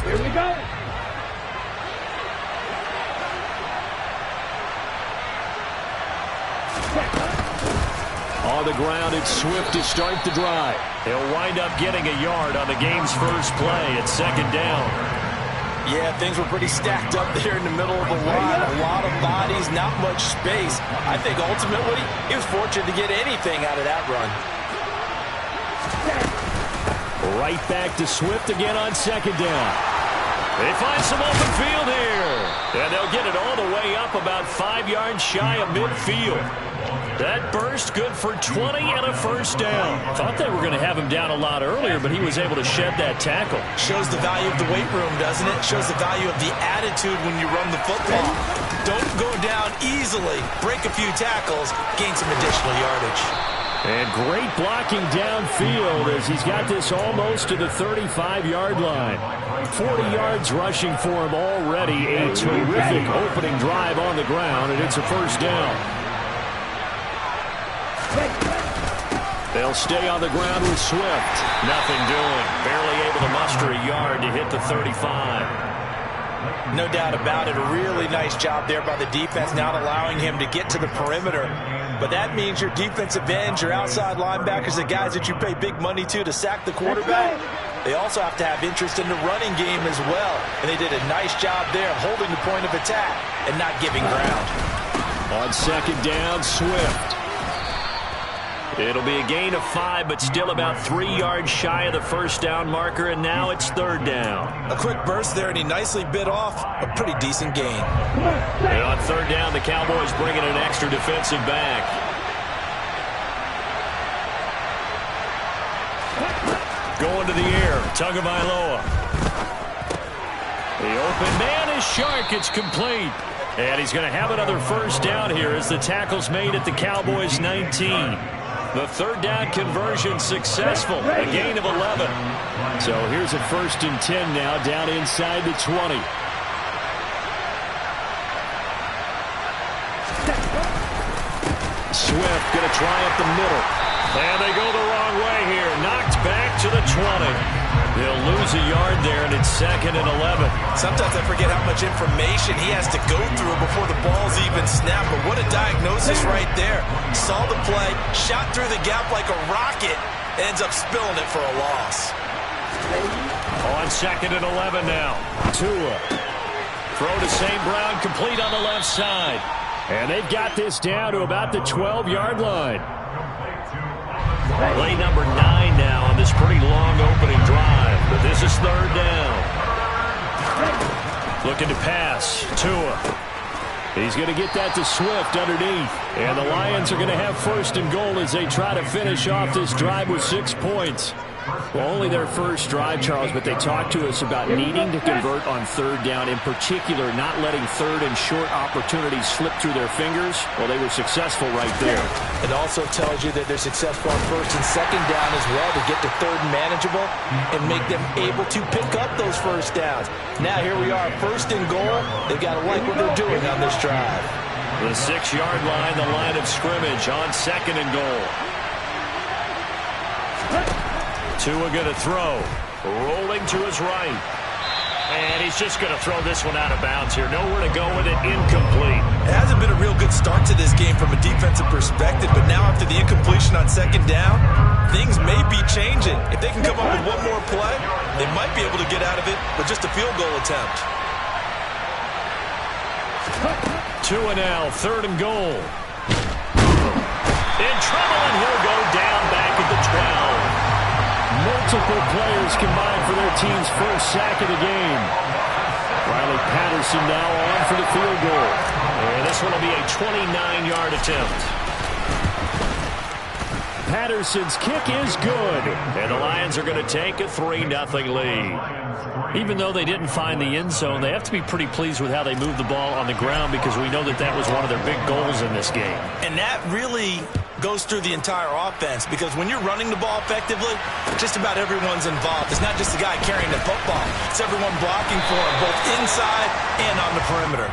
Here we go. On the ground, it's Swift to start the drive. He'll wind up getting a yard on the game's first play at second down. Yeah, things were pretty stacked up there in the middle of the line. A lot of bodies, not much space. I think ultimately he was fortunate to get anything out of that run. Right back to Swift again on second down. They find some open field here. And they'll get it all the way up about 5 yards shy of midfield. That burst good for 20 and a first down. Thought they were going to have him down a lot earlier, but he was able to shed that tackle. Shows the value of the weight room, doesn't it? Shows the value of the attitude when you run the football. Don't go down easily. Break a few tackles. Gain some additional yardage. And great blocking downfield as he's got this almost to the 35-yard line. 40 yards rushing for him already. A terrific opening drive on the ground, and it's a first down. They'll stay on the ground with Swift. Nothing doing. Barely able to muster a yard to hit the 35. No doubt about it. A really nice job there by the defense, not allowing him to get to the perimeter. But that means your defensive ends, your outside linebackers, the guys that you pay big money to sack the quarterback, they also have to have interest in the running game as well. And they did a nice job there of holding the point of attack and not giving ground. On second down, Swift. It'll be a gain of 5, but still about 3 yards shy of the first down marker, and now it's third down. A quick burst there, and he nicely bit off a pretty decent gain. And on third down, the Cowboys bring in an extra defensive back. Going to the air, Tagovailoa. The open man is Shark. It's complete. And he's going to have another first down here as the tackle's made at the Cowboys' 19. The third down conversion successful, a gain of 11. So here's a 1st and 10 now down inside the 20. Swift going to try up the middle. And they go the wrong way here. Knocked back to the 20. They'll lose a yard there, and it's 2nd and 11. Sometimes I forget how much information he has to go through before the ball's even snapped. But what a diagnosis right there. Saw the play, shot through the gap like a rocket, ends up spilling it for a loss. On 2nd and 11 now. Tua. Throw to St. Brown, complete on the left side. And they've got this down to about the 12-yard line. Play number 9 now on this pretty long opening drive. But this is third down. Looking to pass. Tua. He's going to get that to Swift underneath. And the Lions are going to have 1st and goal as they try to finish off this drive with 6 points. Well, only their first drive, Charles, but they talked to us about needing to convert on third down, in particular not letting third and short opportunities slip through their fingers. Well, they were successful right there. It also tells you that they're successful on 1st and 2nd down as well to get to 3rd and manageable and make them able to pick up those first downs. Now here we are, 1st and goal. They've got to like what they're doing on this drive. The 6-yard line, the line of scrimmage on 2nd and goal. Tua going to throw. Rolling to his right. And he's just going to throw this one out of bounds here. Nowhere to go with it. Incomplete. It hasn't been a real good start to this game from a defensive perspective, but now after the incompletion on 2nd down, things may be changing. If they can come up with one more play, they might be able to get out of it with just a field goal attempt. Tua now, 3rd and goal. In trouble, and he'll go down back at the 12. Multiple players combined for their team's first sack of the game. Riley Patterson now on for the field goal. And this one will be a 29-yard attempt. Patterson's kick is good. And the Lions are going to take a 3-0 lead. Even though they didn't find the end zone, they have to be pretty pleased with how they moved the ball on the ground because we know that that was one of their big goals in this game. And that really goes through the entire offense because when you're running the ball effectively, just about everyone's involved. It's not just the guy carrying the football. It's everyone blocking for him, both inside and on the perimeter.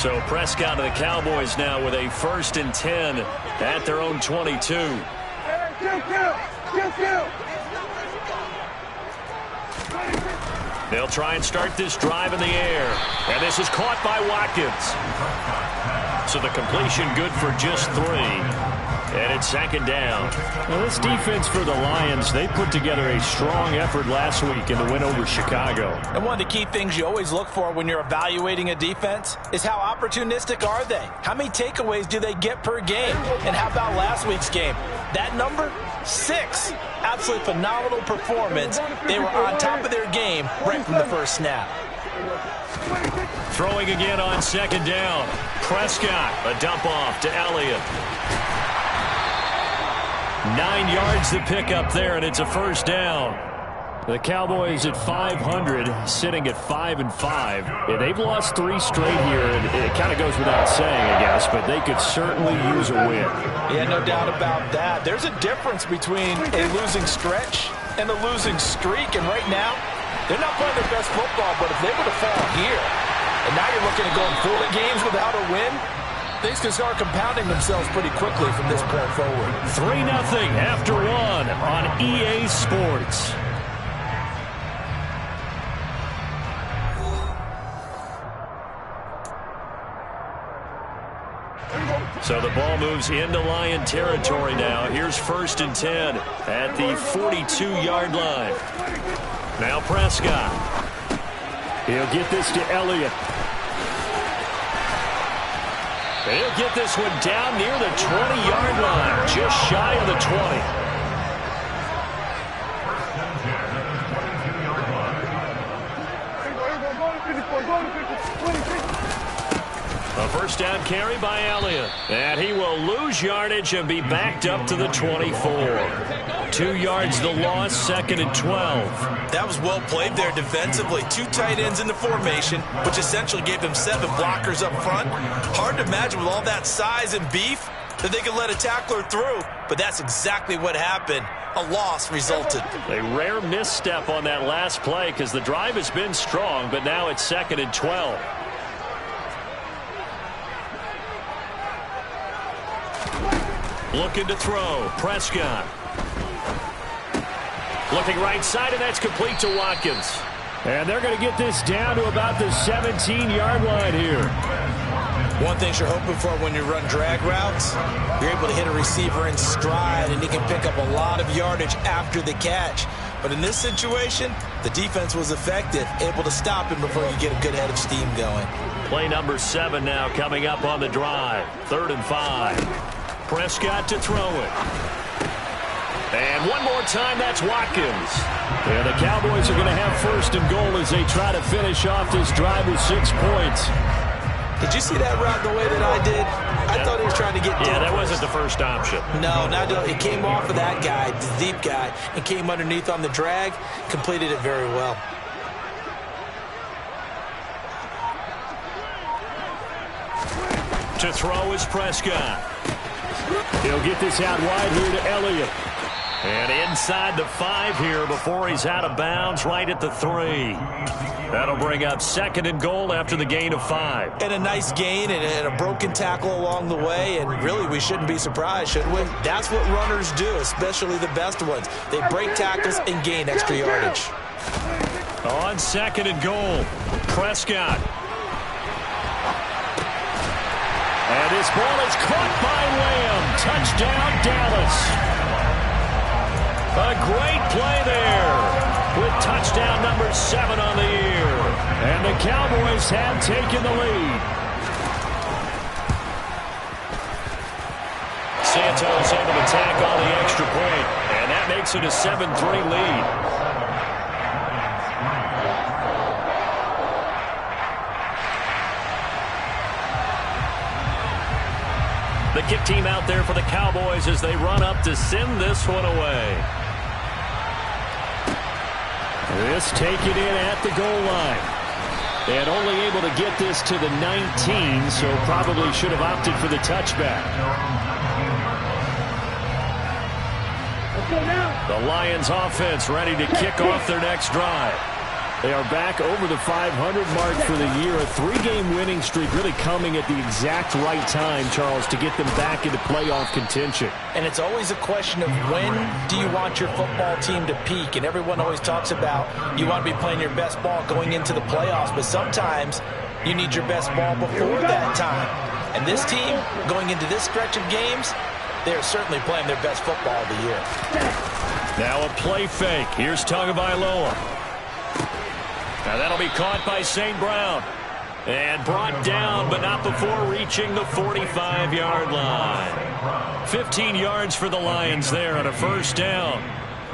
So Prescott of the Cowboys now with a 1st and 10 at their own 22. They'll try and start this drive in the air. And this is caught by Watkins. So the completion good for just 3. And it's 2nd down. Well, this defense for the Lions, they put together a strong effort last week in the win over Chicago. And one of the key things you always look for when you're evaluating a defense is how opportunistic are they? How many takeaways do they get per game? And how about last week's game? That number, 6. Absolutely phenomenal performance. They were on top of their game right from the first snap. Throwing again on 2nd down. Prescott, a dump off to Elliott. 9 yards to pick up there, and it's a 1st down. The Cowboys at 500, sitting at 5-5. Yeah, they've lost 3 straight here, and it kind of goes without saying, I guess, but they could certainly use a win. Yeah, no doubt about that. There's a difference between a losing stretch and a losing streak, and right now, they're not playing their best football, but if they were to fall here, and now you're looking at going 40 games without a win, things can start compounding themselves pretty quickly from this point forward. 3-0 after 1 on EA Sports. So the ball moves into Lion territory now. Here's 1st and 10 at the 42-yard line. Now Prescott. He'll get this to Elliott. He'll get this one down near the 20-yard line, just shy of the 20. A 1st down carry by Elliott. And he will lose yardage and be backed up to the 24. 2 yards the loss, 2nd and 12. That was well played there defensively. 2 tight ends in the formation, which essentially gave them 7 blockers up front. Hard to imagine with all that size and beef that they could let a tackler through, but that's exactly what happened. A loss resulted. A rare misstep on that last play because the drive has been strong, but now it's 2nd and 12. Looking to throw. Prescott. Looking right side, and that's complete to Watkins. And they're going to get this down to about the 17-yard line here. One thing you're hoping for when you run drag routes, you're able to hit a receiver in stride, and he can pick up a lot of yardage after the catch. But in this situation, the defense was effective, able to stop him before you get a good head of steam going. Play number 7 now coming up on the drive. 3rd and 5. Prescott to throw it. And one more time, that's Watkins. Yeah, the Cowboys are going to have 1st and goal as they try to finish off this drive with 6 points. Did you see that route the way that I did? I thought he was trying to get deep. Yeah, that wasn't the first option. No, it came off of that guy, the deep guy, and came underneath on the drag, completed it very well. To throw is Prescott. He'll get this out wide here to Elliott. And inside the 5 here before he's out of bounds right at the 3. That'll bring up 2nd and goal after the gain of 5. And a nice gain and a broken tackle along the way, and really we shouldn't be surprised, should we? That's what runners do, especially the best ones. They break tackles and gain extra yardage. On 2nd and goal, Prescott. And this ball is caught by Lamb. Touchdown, Dallas. A great play there with touchdown number 7 on the year. And the Cowboys have taken the lead. Santos able to tack on the extra point, and that makes it a 7-3 lead. The kick team out there for the Cowboys as they run up to send this one away. This taken in at the goal line. And only able to get this to the 19, so probably should have opted for the touchback. The Lions offense ready to kick off their next drive. They are back over the 500 mark for the year. A 3-game winning streak really coming at the exact right time, Charles, to get them back into playoff contention. And it's always a question of when do you want your football team to peak? And everyone always talks about you want to be playing your best ball going into the playoffs, but sometimes you need your best ball before that time. And this team, going into this stretch of games, they're certainly playing their best football of the year. Now a play fake. Here's Tagovailoa. Now that'll be caught by St. Brown. And brought down, but not before reaching the 45-yard line. 15 yards for the Lions there on a first down.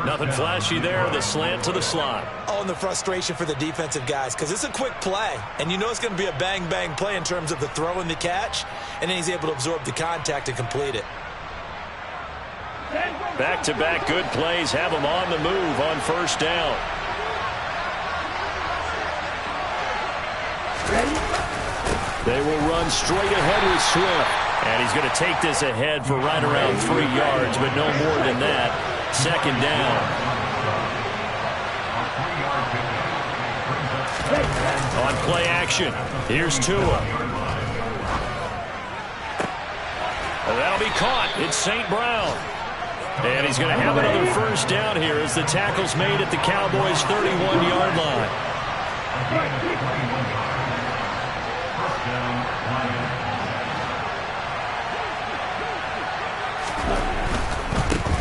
Nothing flashy there, the slant to the slot. Oh, and the frustration for the defensive guys, because it's a quick play, and you know it's going to be a bang-bang play in terms of the throw and the catch, and then he's able to absorb the contact and complete it. Back-to-back good plays have them on the move on first down. They will run straight ahead with Swift. And he's going to take this ahead for right around 3 yards, but no more than that. Second down. On play action, here's Tua. That'll be caught. It's St. Brown. And he's going to have another first down here as the tackle's made at the Cowboys' 31-yard line.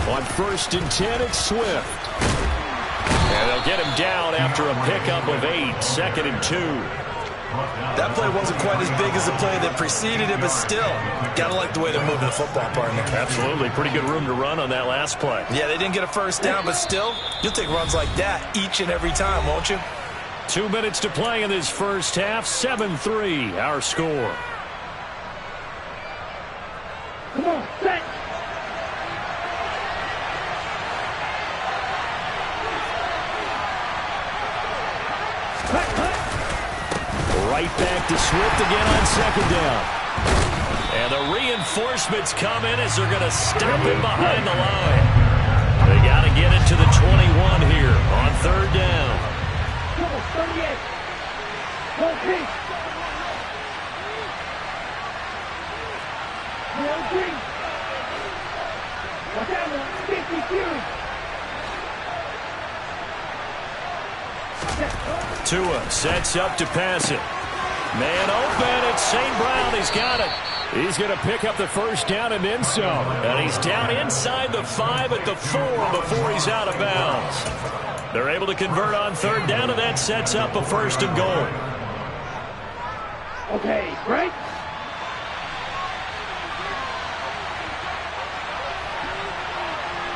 On 1st and 10, it's Swift. And they'll get him down after a pickup of 8, 2nd and 2. That play wasn't quite as big as the play that preceded it, but still, gotta like the way they're moving the football, partner. Absolutely. Pretty good room to run on that last play. Yeah, they didn't get a first down, but still, you'll take runs like that each and every time, won't you? 2 minutes to play in this first half. 7-3, our score. Come on, set. Right back to Swift again on 2nd down. And the reinforcements come in as they're going to stop him behind the line. They got to get it to the 21 here on 3rd down. 38. Go Pete. Watch out now. 50 Tua sets up to pass it. Man open, it's St. Brown. He's got it. He's going to pick up the first down and then some. And he's down inside the 5 at the 4 before he's out of bounds. They're able to convert on 3rd down, and that sets up a 1st and goal. Okay, break.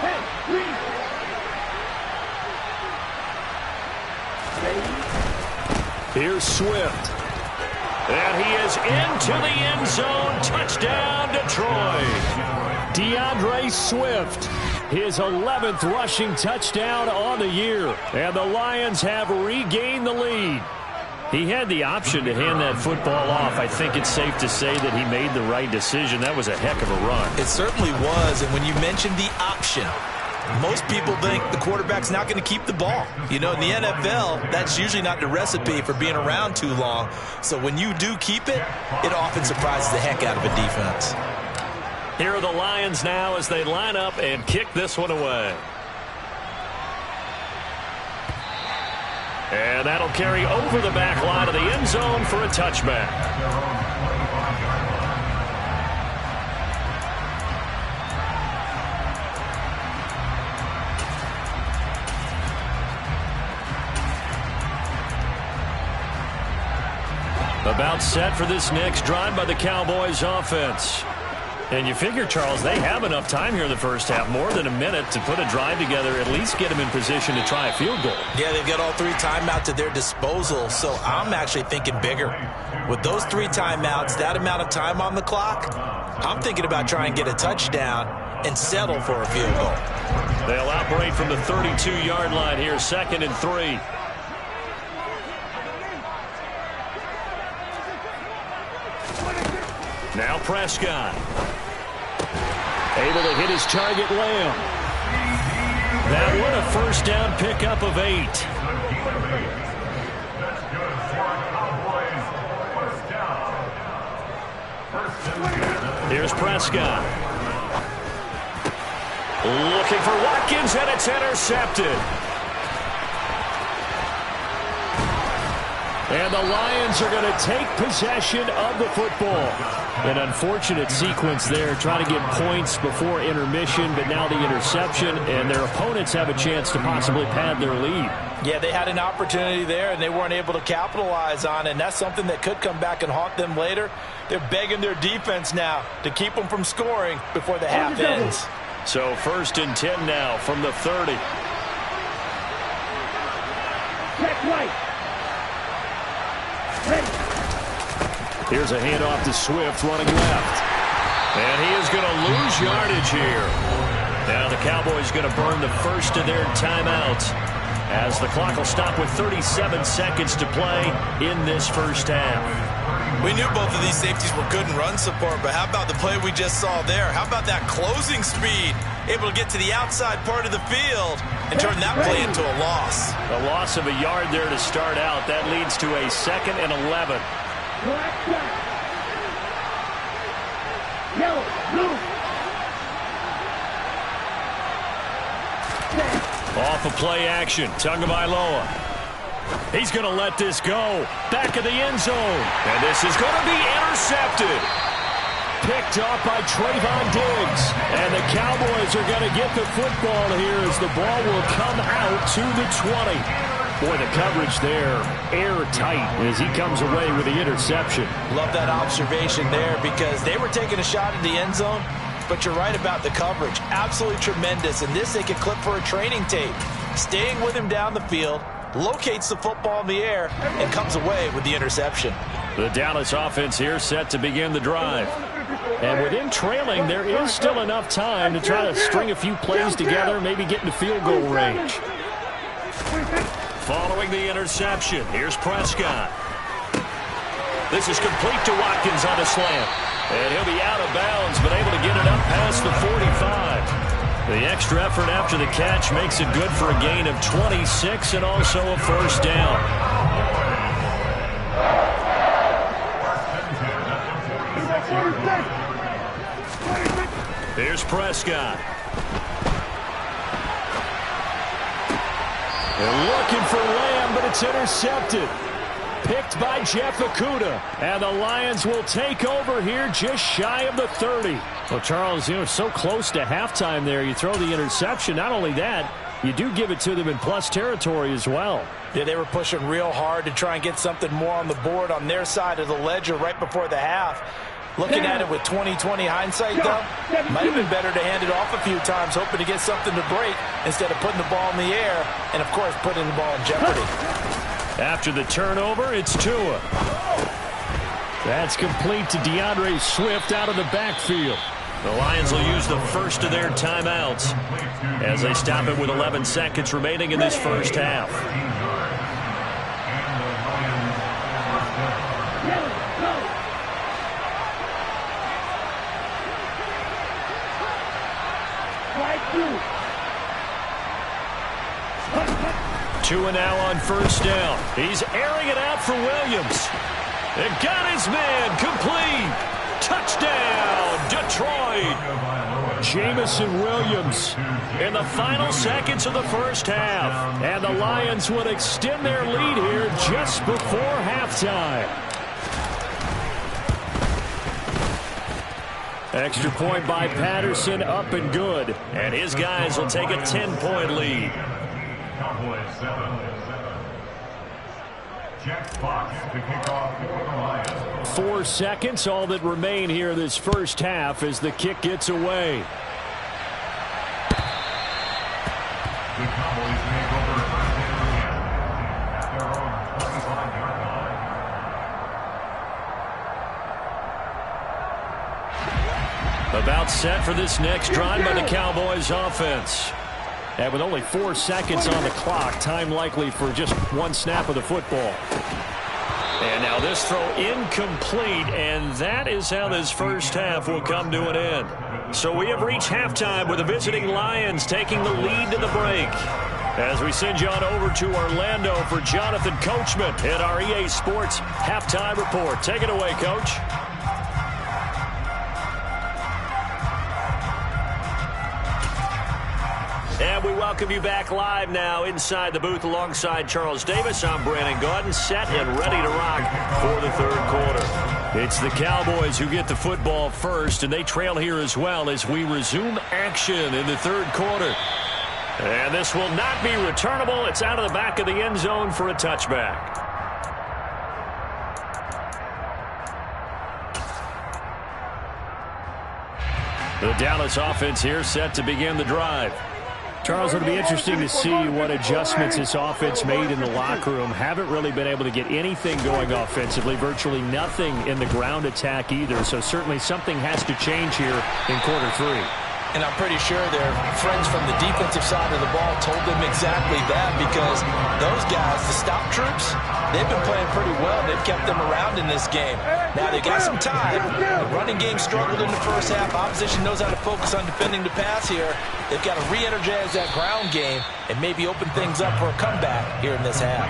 Hey, green. Here's Swift. And he is into the end zone. Touchdown, Detroit. DeAndre Swift, his 11th rushing touchdown on the year. And the Lions have regained the lead. He had the option to hand that football off. I think it's safe to say that he made the right decision. That was a heck of a run. It certainly was. And when you mentioned the option, most people think the quarterback's not going to keep the ball. You know, in the NFL, that's usually not the recipe for being around too long. So when you do keep it, it often surprises the heck out of a defense. Here are the Lions now as they line up and kick this one away. And that'll carry over the back line of the end zone for a touchback. About set for this next drive by the Cowboys offense. And you figure, Charles, they have enough time here in the first half, more than a minute, to put a drive together, at least get them in position to try a field goal. Yeah, they've got all 3 timeouts at their disposal, so I'm actually thinking bigger. With those 3 timeouts, that amount of time on the clock, I'm thinking about trying to get a touchdown and settle for a field goal. They'll operate from the 32-yard line here, 2nd and 3. Now Prescott. Able to hit his target, Lamb. That one a first down pickup of 8. Here's Prescott. Looking for Watkins, and it's intercepted. And the Lions are going to take possession of the football. An unfortunate sequence there, trying to get points before intermission, but now the interception, and their opponents have a chance to possibly pad their lead. Yeah, they had an opportunity there, and they weren't able to capitalize on it, and that's something that could come back and haunt them later. They're begging their defense now to keep them from scoring before the half ends. So 1st and 10 now from the 30. Check right. Here's a handoff to Swift running left. And he is going to lose yardage here. Now the Cowboys going to burn the first of their timeouts as the clock will stop with 37 seconds to play in this first half. We knew both of these safeties were good in run support, but how about the play we just saw there? How about that closing speed? Able to get to the outside part of the field and turn that play into a loss. A loss of a yard there to start out. That leads to a 2nd and 11. Yellow, blue. Off of play action. Tagovailoa. He's going to let this go. Back of the end zone. And this is going to be intercepted. Picked off by Trayvon Diggs. And the Cowboys are going to get the football here as the ball will come out to the 20. Boy, the coverage there, airtight as he comes away with the interception. Love that observation there because they were taking a shot at the end zone, but you're right about the coverage. Absolutely tremendous. And this they could clip for a training tape. Staying with him down the field, locates the football in the air, and comes away with the interception. The Dallas offense here set to begin the drive. And with him trailing, there is still enough time to try to string a few plays together, maybe get into field goal range. Following the interception, here's Prescott. This is complete to Watkins on a slant. And he'll be out of bounds, but able to get it up past the 45. The extra effort after the catch makes it good for a gain of 26 and also a first down. Here's Prescott. They're looking for Lamb, but it's intercepted. Picked by Jeff Okudah. And the Lions will take over here just shy of the 30. Well, Charles, so close to halftime there. You throw the interception. Not only that, you do give it to them in plus territory as well. Yeah, they were pushing real hard to try and get something more on the board on their side of the ledger right before the half. Looking at it with 20/20 hindsight, though, might have been better to hand it off a few times, hoping to get something to break instead of putting the ball in the air and, of course, putting the ball in jeopardy. After the turnover, it's Tua. That's complete to DeAndre Swift out of the backfield. The Lions will use the first of their timeouts as they stop it with 11 seconds remaining in this first half. Tua now on first down. He's airing it out for Williams. And got his man complete. Touchdown, Detroit. Jamison Williams in the final seconds of the first half. And the Lions would extend their lead here just before halftime. Extra point by Patterson, up and good. And his guys will take a 10-point lead. Cowboys 7. Jack Fox to kick off for the Lions. 4 seconds, all that remain here this first half as the kick gets away. The Cowboys make over first and 10 at their own 25-yard line. About set for this next drive by the Cowboys offense. And with only 4 seconds on the clock, time likely for just one snap of the football. And now this throw incomplete, and that is how this first half will come to an end. So we have reached halftime with the visiting Lions taking the lead to the break. As we send you on over to Orlando for Jonathan Coachman at our EA Sports Halftime Report. Take it away, Coach. And we welcome you back live now inside the booth alongside Charles Davis. I'm Brandon Gaudin, set and ready to rock for the third quarter. It's the Cowboys who get the football first, and they trail here as well as we resume action in the third quarter. And this will not be returnable. It's out of the back of the end zone for a touchback. The Dallas offense here set to begin the drive. Charles, it'll be interesting to see what adjustments this offense made in the locker room. Haven't really been able to get anything going offensively, virtually nothing in the ground attack either. So certainly something has to change here in quarter three. And I'm pretty sure their friends from the defensive side of the ball told them exactly that, because those guys, the stop troops, they've been playing pretty well. They've kept them around in this game. Now, they got some time. The running game struggled in the first half. Opposition knows how to focus on defending the pass here. They've got to re-energize that ground game and maybe open things up for a comeback here in this half.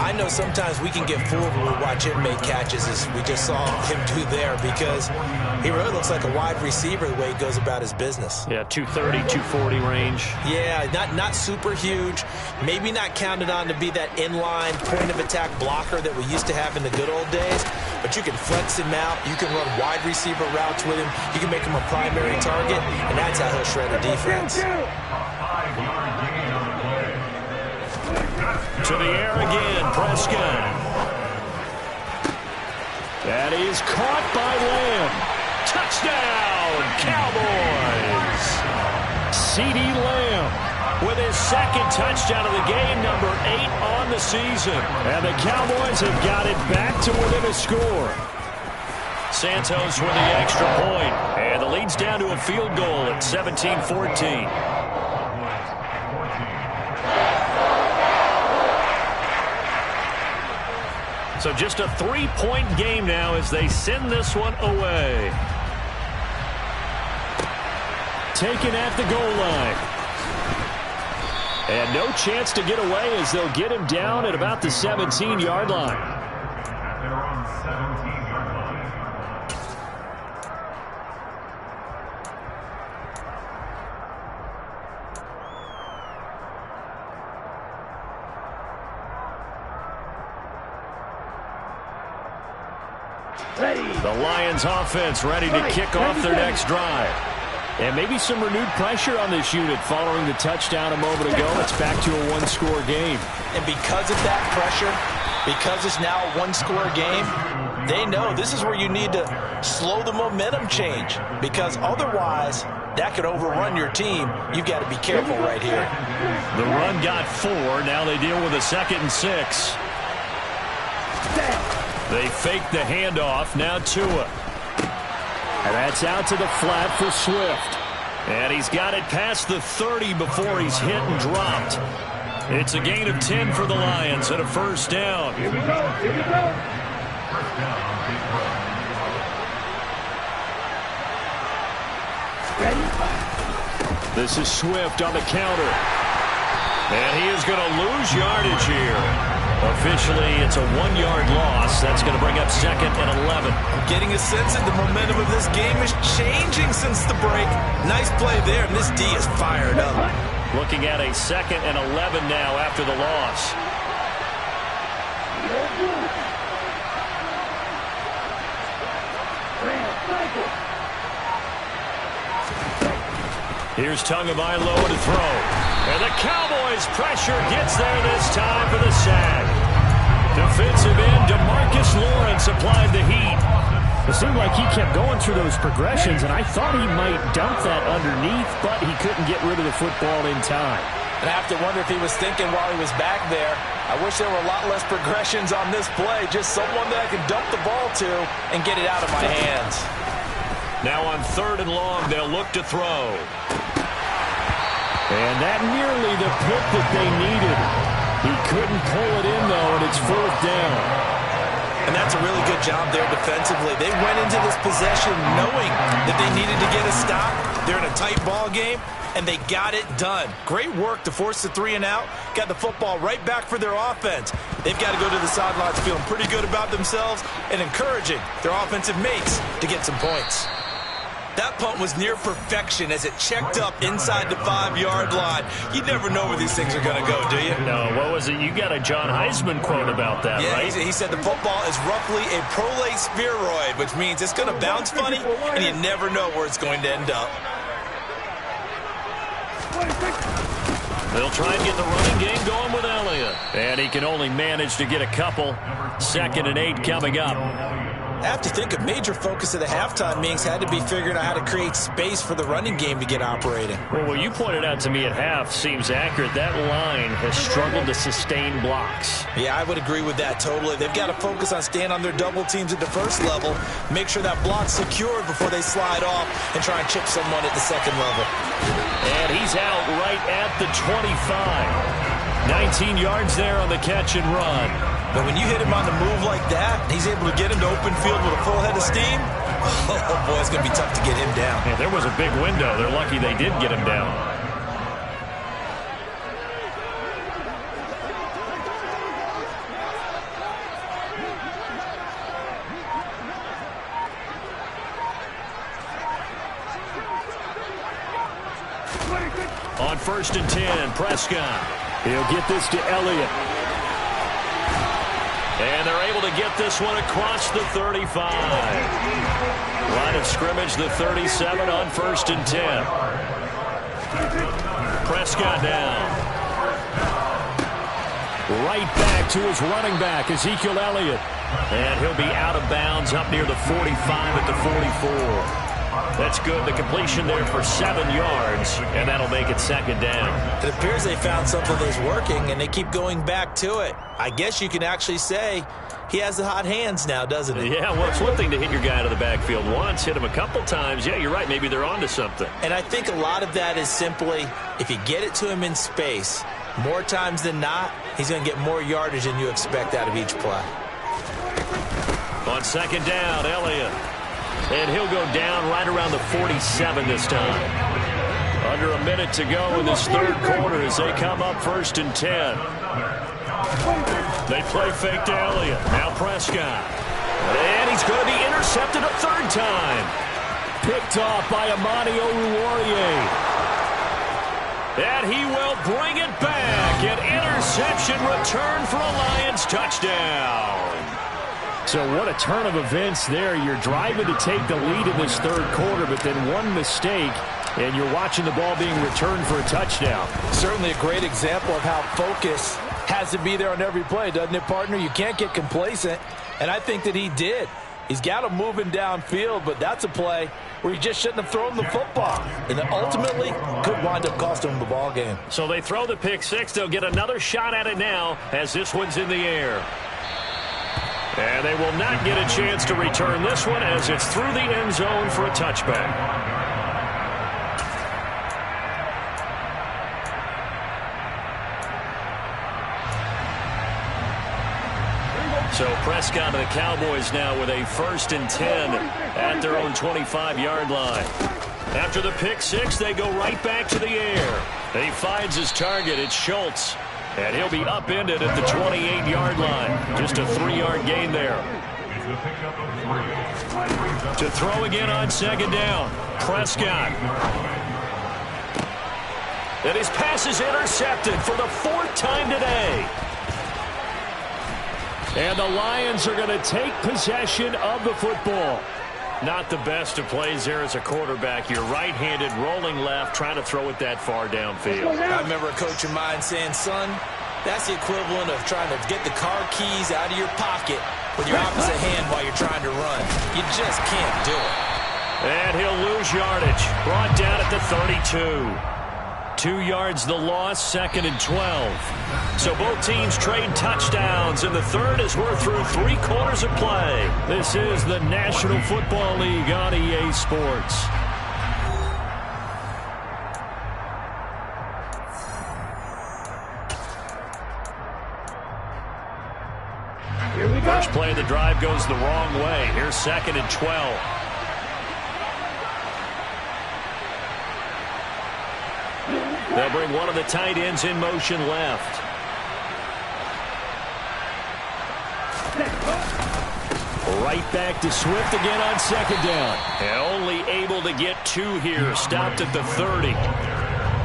I know sometimes we can get fooled when we watch him make catches, as we just saw him do there, because he really looks like a wide receiver the way he goes about his business. Yeah, 230, 240 range. Yeah, not super huge. Maybe not counted on to be that inline point-of-attack blocker that we used to have in the good old days, but you can flex him out. You can run wide receiver routes with him. You can make him a primary target, and that's how he'll shred a defense. To the air again, Prescott. That is caught by Lamb. Touchdown, Cowboys. CeeDee Lamb with his second touchdown of the game, number 8 on the season. And the Cowboys have got it back to within a score. Santos with the extra point, and the lead's down to a field goal at 17-14. So just a 3-point game now as they send this one away. Taken at the goal line. And no chance to get away as they'll get him down at about the 17-yard line. They're on 17-yard line. The Lions offense ready to kick off their next drive. And maybe some renewed pressure on this unit following the touchdown a moment ago. It's back to a one-score game. And because of that pressure, because it's now a one-score game, they know this is where you need to slow the momentum change, because otherwise that could overrun your team. You've got to be careful right here. The run got 4. Now they deal with a 2nd and 6. They fake the handoff. Now Tua. And that's out to the flat for Swift. And he's got it past the 30 before he's hit and dropped. It's a gain of 10 for the Lions and a first down. Here we go. Here we go. First down, big run. This is Swift on the counter. And he is going to lose yardage here. Officially, it's a 1-yard loss. That's going to bring up 2nd and 11. I'm getting a sense that the momentum of this game is changing since the break. Nice play there, and this D is fired up. Looking at a 2nd and 11 now after the loss. Here's Tagovailoa to throw. And the Cowboys' pressure gets there this time for the sack. Defensive end DeMarcus Lawrence applied the heat. It seemed like he kept going through those progressions, and I thought he might dump that underneath, but he couldn't get rid of the football in time. And I have to wonder if he was thinking while he was back there, I wish there were a lot less progressions on this play, just someone that I could dump the ball to and get it out of my hands. Now on 3rd and long, they'll look to throw. And that nearly the pick that they needed. He couldn't pull it in, though, and it's 4th down. And that's a really good job there defensively. They went into this possession knowing that they needed to get a stop. They're in a tight ball game, and they got it done. Great work to force the 3 and out. Got the football right back for their offense. They've got to go to the sidelines feeling pretty good about themselves and encouraging their offensive mates to get some points. That punt was near perfection as it checked up inside the 5-yard line. You never know where these things are going to go, do you? No, what was it? You got a John Heisman quote about that, yeah, right? He said the football is roughly a prolate spheroid, which means it's going to bounce funny, and you never know where it's going to end up. They'll try and get the running game going with Elliott. And he can only manage to get a couple. 2nd and 8 coming up. I have to think a major focus of the halftime meetings had to be figuring out how to create space for the running game to get operating. Well, what you pointed out to me at half seems accurate. That line has struggled to sustain blocks. Yeah, I would agree with that totally. They've got to focus on staying on their double teams at the first level, make sure that block's secured before they slide off and try and chip someone at the second level. And he's out right at the 25. 19 yards there on the catch and run. But when you hit him on the move like that, he's able to get into open field with a full head of steam. Oh, boy, it's going to be tough to get him down. Yeah, there was a big window. They're lucky they did get him down. On 1st and 10, Prescott. He'll get this to Elliott. And they're able to get this one across the 35. Line of scrimmage, the 37 on 1st and 10. Prescott down. Right back to his running back, Ezekiel Elliott. And he'll be out of bounds up near the 45 at the 44. That's good. The completion there for 7 yards, and that'll make it 2nd down. It appears they found something that's working, and they keep going back to it. I guess you can actually say he has the hot hands now, doesn't he? Yeah, well, it's one thing to hit your guy to the backfield once, hit him a couple times. Yeah, you're right. Maybe they're onto something. And I think a lot of that is simply if you get it to him in space, more times than not, he's going to get more yardage than you expect out of each play. On 2nd down, Elliott. And he'll go down right around the 47 this time. Under a minute to go in this 3rd quarter as they come up 1st and 10. They play fake to Elliott. Now Prescott. And he's going to be intercepted a 3rd time. Picked off by Amani Oruwariye. And he will bring it back. An interception return for a Lions touchdown. So what a turn of events there. You're driving to take the lead in this 3rd quarter, but then one mistake, and you're watching the ball being returned for a touchdown. Certainly a great example of how focus has to be there on every play, doesn't it, partner? You can't get complacent, and I think that he did. He's got him moving downfield, but that's a play where he just shouldn't have thrown the football. And it ultimately could wind up costing him the ball game. So they throw the pick six. They'll get another shot at it now as this one's in the air. And they will not get a chance to return this one as it's through the end zone for a touchback. So Prescott and the Cowboys now with a 1st and 10 at their own 25-yard line. After the pick six, they go right back to the air. He finds his target. It's Schultz. And he'll be upended at the 28-yard line. Just a 3-yard gain there. To throw again on 2nd down. Prescott. And his pass is intercepted for the 4th time today. And the Lions are going to take possession of the football. Not the best of plays there as a quarterback. You're right-handed, rolling left, trying to throw it that far downfield. I remember a coach of mine saying, son, that's the equivalent of trying to get the car keys out of your pocket with your opposite hand while you're trying to run. You just can't do it. And he'll lose yardage. Brought down at the 32. 2 yards the loss, 2nd and 12. So both teams trade touchdowns in the 3rd as we're through 3 quarters of play. This is the National Football League on EA Sports. First play of the drive goes the wrong way. Here's 2nd and 12. They'll bring one of the tight ends in motion left. Right back to Swift again on second down. And only able to get 2 here. Stopped at the 30.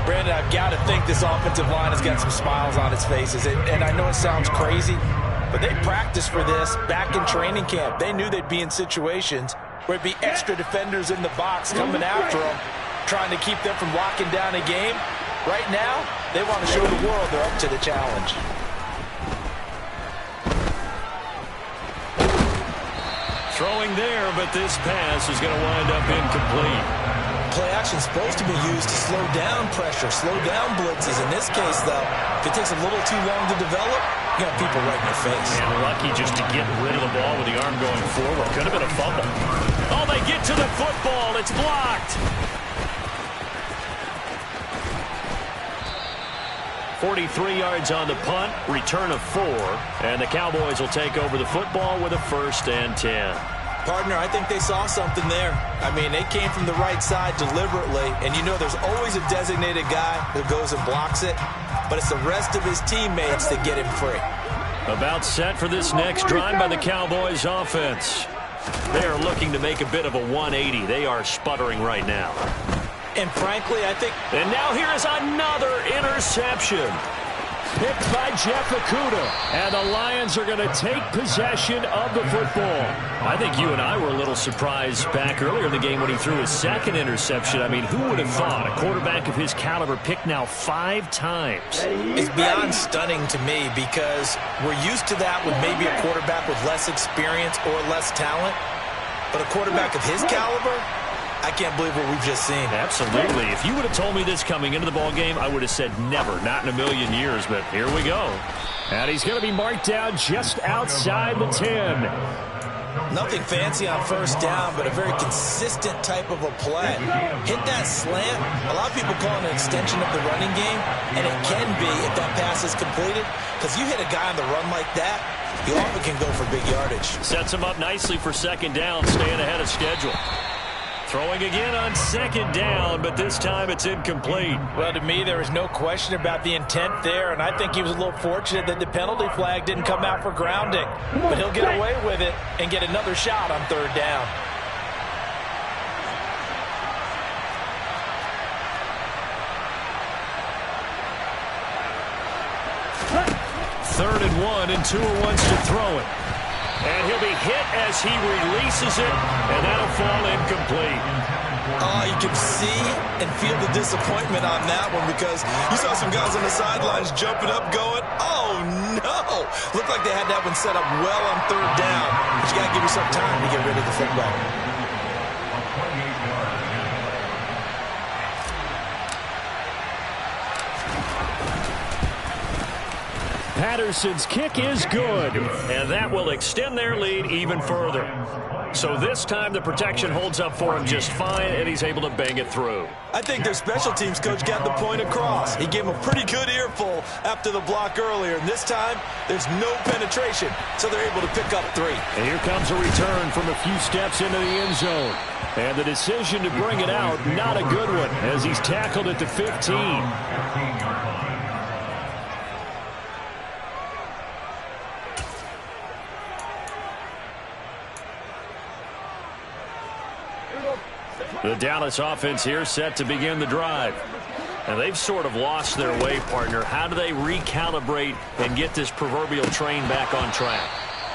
Brandon, I've got to think this offensive line has got some smiles on its faces. And I know it sounds crazy, but they practiced for this back in training camp. They knew they'd be in situations where it'd be extra defenders in the box coming after them, trying to keep them from locking down a game. Right now, they want to show the world they're up to the challenge. Throwing there, but this pass is going to wind up incomplete. Play action is supposed to be used to slow down pressure, slow down blitzes. In this case, though, if it takes a little too long to develop, you got people right in your face. And lucky just to get rid of the ball with the arm going forward. Could have been a fumble. Oh, they get to the football. It's blocked. 43 yards on the punt, return of 4, and the Cowboys will take over the football with a 1st and 10. Partner, I think they saw something there. I mean, they came from the right side deliberately, and you know there's always a designated guy who goes and blocks it, but it's the rest of his teammates that get him free. About set for this next drive by the Cowboys offense. They are looking to make a bit of a 180. They are sputtering right now. And frankly, I think... And now here is another interception. Picked by Jeff Okudah. And the Lions are going to take possession of the football. I think you and I were a little surprised back earlier in the game when he threw his 2nd interception. I mean, who would have thought a quarterback of his caliber picked now 5 times? It's beyond stunning to me because we're used to that with maybe a quarterback with less experience or less talent. But a quarterback of his caliber... I can't believe what we've just seen. Absolutely. If you would have told me this coming into the ballgame, I would have said never, not in a million years, but here we go. And he's going to be marked down just outside the 10. Nothing fancy on 1st down, but a very consistent type of a play. Hit that slant. A lot of people call it an extension of the running game, and it can be if that pass is completed, because you hit a guy on the run like that, you often can go for big yardage. Sets him up nicely for 2nd down, staying ahead of schedule. Throwing again on 2nd down, but this time it's incomplete. Well, to me, there was no question about the intent there, and I think he was a little fortunate that the penalty flag didn't come out for grounding. But he'll get away with it and get another shot on 3rd down. Third and 1, and Tua wants to throw it. And he'll be hit as he releases it, and that'll fall incomplete. Oh, you can see and feel the disappointment on that one because you saw some guys on the sidelines jumping up going, oh, no. Looked like they had that one set up well on 3rd down. But you got to give yourself time to get rid of the football. Patterson's kick is good. And that will extend their lead even further. So this time the protection holds up for him just fine, and he's able to bang it through. I think their special teams coach got the point across. He gave him a pretty good earful after the block earlier. And this time, there's no penetration, so they're able to pick up 3. And here comes a return from a few steps into the end zone. And the decision to bring it out, not a good one, as he's tackled at the 15. The Dallas offense here set to begin the drive. And they've sort of lost their way, partner. How do they recalibrate and get this proverbial train back on track?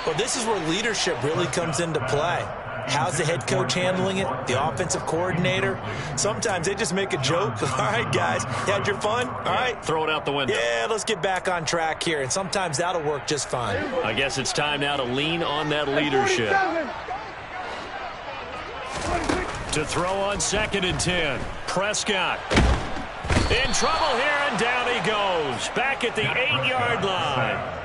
Well, this is where leadership really comes into play. How's the head coach handling it? The offensive coordinator? Sometimes they just make a joke. All right, guys, you had your fun? All right. Throw it out the window. Yeah, let's get back on track here. And sometimes that'll work just fine. I guess it's time now to lean on that leadership. To throw on 2nd and 10. Prescott. In trouble here, and down he goes. Back at the 8-yard line.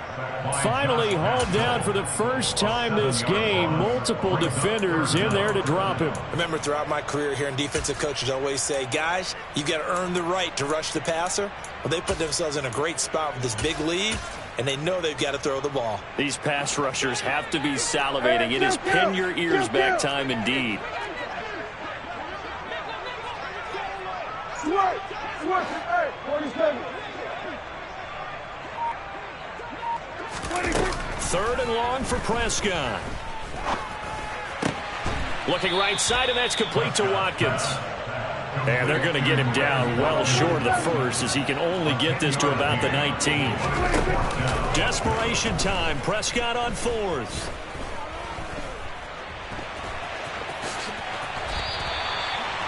Finally hauled down for the first time this game. Multiple defenders in there to drop him. Remember, throughout my career here in defensive coaches always say, guys, you've got to earn the right to rush the passer. Well, they put themselves in a great spot with this big lead, and they know they've got to throw the ball. These pass rushers have to be salivating. It is pin your ears back time indeed. Third and long for Prescott. Looking right side, and that's complete to Watkins. And they're going to get him down well short of the first, as he can only get this to about the 19. Desperation time. Prescott on 4th.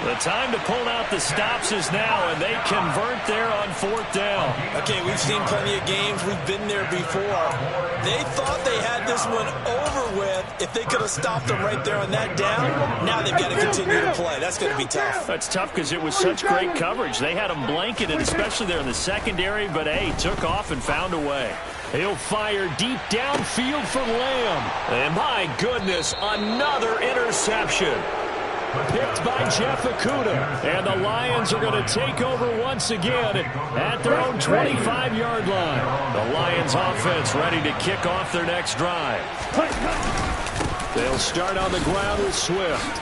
The time to pull out the stops is now, and they convert there on 4th down. Okay, we've seen plenty of games. We've been there before. They thought they had this one over with if they could have stopped them right there on that down. Now they've got to continue to play. That's going to be tough. That's tough because it was such great coverage. They had them blanketed, especially there in the secondary, but, hey, took off and found a way. He'll fire deep downfield for Lamb. And, my goodness, another interception. Picked by Jeff Okudah. And the Lions are going to take over once again at their own 25-yard line. The Lions offense ready to kick off their next drive. They'll start on the ground with Swift.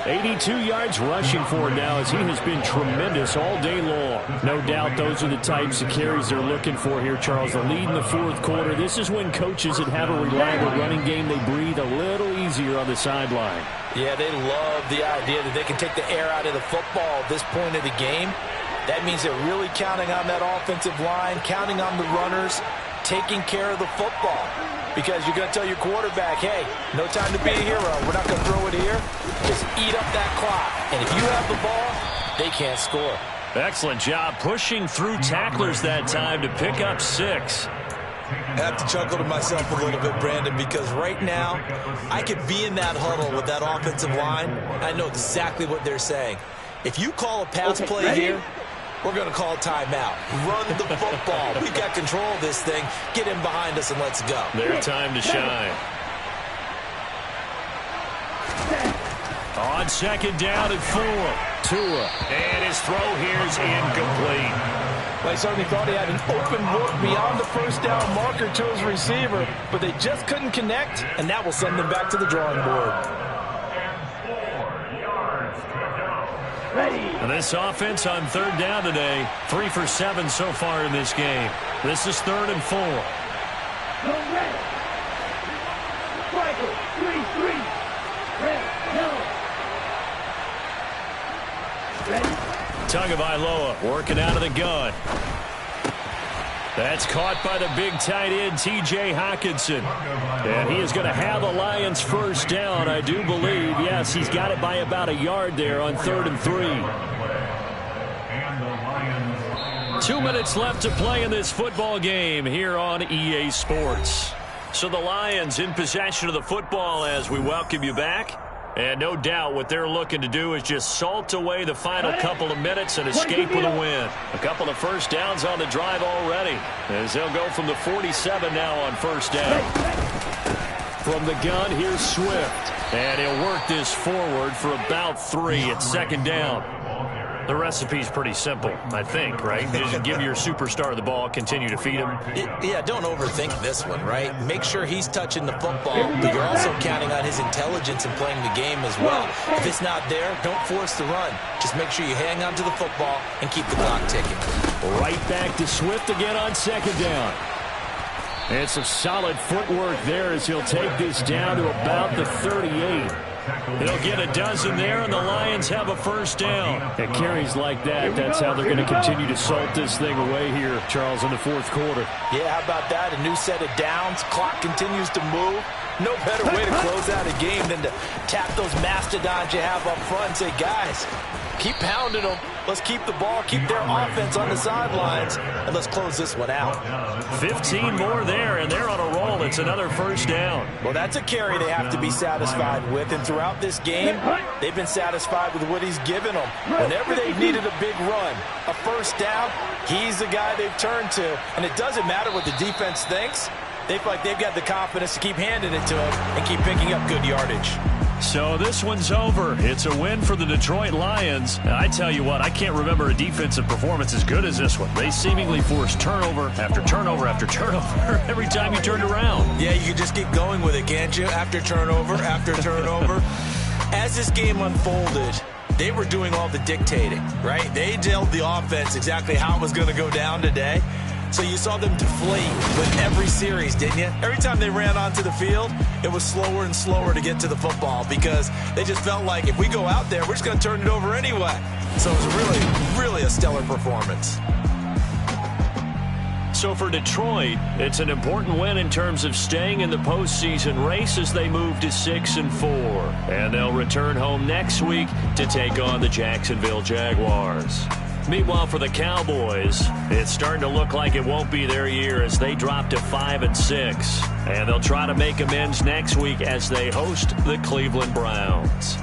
82 yards rushing for him now, as he has been tremendous all day long. No doubt those are the types of carries they're looking for here, Charles. The lead in the 4th quarter. This is when coaches that have a reliable running game, they breathe a little easier on the sideline. Yeah, they love the idea that they can take the air out of the football at this point of the game. That means they're really counting on that offensive line, counting on the runners, taking care of the football. Because you're going to tell your quarterback, hey, no time to be a hero. We're not going to throw it here. Just eat up that clock. And if you have the ball, they can't score. Excellent job pushing through tacklers that time to pick up 6. I have to chuckle to myself a little bit, Brandon, because right now I could be in that huddle with that offensive line. I know exactly what they're saying. If you call a pass play here, we're going to call a timeout. Run the football. We've got control of this thing. Get in behind us and let's go. Their time to shine. On 2nd down and 4. Tua. And his throw here is incomplete. Well, he certainly thought he had an open look beyond the first down marker to his receiver, but they just couldn't connect, and that will send them back to the drawing board. And this offense on 3rd down today, 3 for 7 so far in this game. This is 3rd and 4. Tagovailoa working out of the gun. That's caught by the big tight end, T.J. Hockenson. And he is going to have the Lions 1st down, I do believe. Yes, he's got it by about a yard there on 3rd and 3. 2 minutes left to play in this football game here on EA Sports. So the Lions in possession of the football as we welcome you back. And no doubt what they're looking to do is just salt away the final couple of minutes and escape with a win. A couple of 1st downs on the drive already, as they'll go from the 47 now on 1st down. From the gun, here's Swift. And he'll work this forward for about 3 at 2nd down. The recipe's pretty simple, I think, right? Just give your superstar the ball, continue to feed him. Yeah, don't overthink this one, right? Make sure he's touching the football, but you're also counting on his intelligence in playing the game as well. If it's not there, don't force the run. Just make sure you hang on to the football and keep the clock ticking. Right back to Swift again on 2nd down. And some solid footwork there as he'll take this down to about the 38. He'll get a dozen there, and the Lions have a 1st down. And carries like that, that's how they're going to continue to salt this thing away here, Charles, in the 4th quarter. Yeah, how about that? A new set of downs. Clock continues to move. No better way to close out a game than to tap those mastodons you have up front and say, guys, keep pounding them. Let's keep the ball, keep their offense on the sidelines, and let's close this one out. 15 more there, and they're on a roll. It's another 1st down. Well, that's a carry they have to be satisfied with, and throughout this game, they've been satisfied with what he's given them. Whenever they've needed a big run, a 1st down, he's the guy they've turned to, and it doesn't matter what the defense thinks. They feel like they've got the confidence to keep handing it to him and keep picking up good yardage. So this one's over. It's a win for the Detroit Lions. And I tell you what, I can't remember a defensive performance as good as this one. They seemingly forced turnover after turnover after turnover every time you turned around. Yeah, you can just keep going with it, can't you? After turnover. As this game unfolded, they were doing all the dictating, right? They told the offense exactly how it was going to go down today. So you saw them deflate with every series, didn't you? Every time they ran onto the field, it was slower and slower to get to the football because they just felt like if we go out there, we're just going to turn it over anyway. So it was really a stellar performance. So for Detroit, it's an important win in terms of staying in the postseason race as they move to 6-4. And they'll return home next week to take on the Jacksonville Jaguars. Meanwhile, for the Cowboys, it's starting to look like it won't be their year as they drop to 5-6. And they'll try to make amends next week as they host the Cleveland Browns.